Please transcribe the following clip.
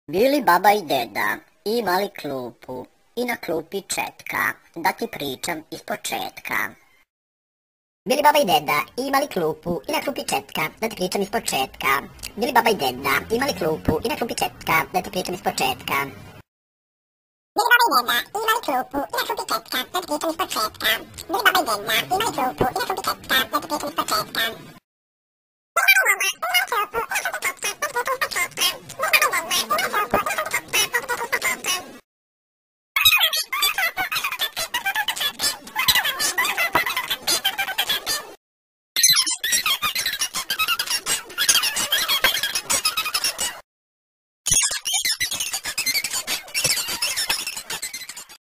Bili baba i deda imali klupu i na klupi četka, da ti pričam ispočetka. Bili baba i deda imali klupu i na klupi četka, da ti pričam ispočetka. Bili baba i deda imali klupu i na klupi četka, da ti pričam ispočetka. Bili baba i deda imali klupu i na klupi četka, da ti pričam ispočetka. Bili baba i deda imali klupu i na klupi četka, da ti pričam ispočetka.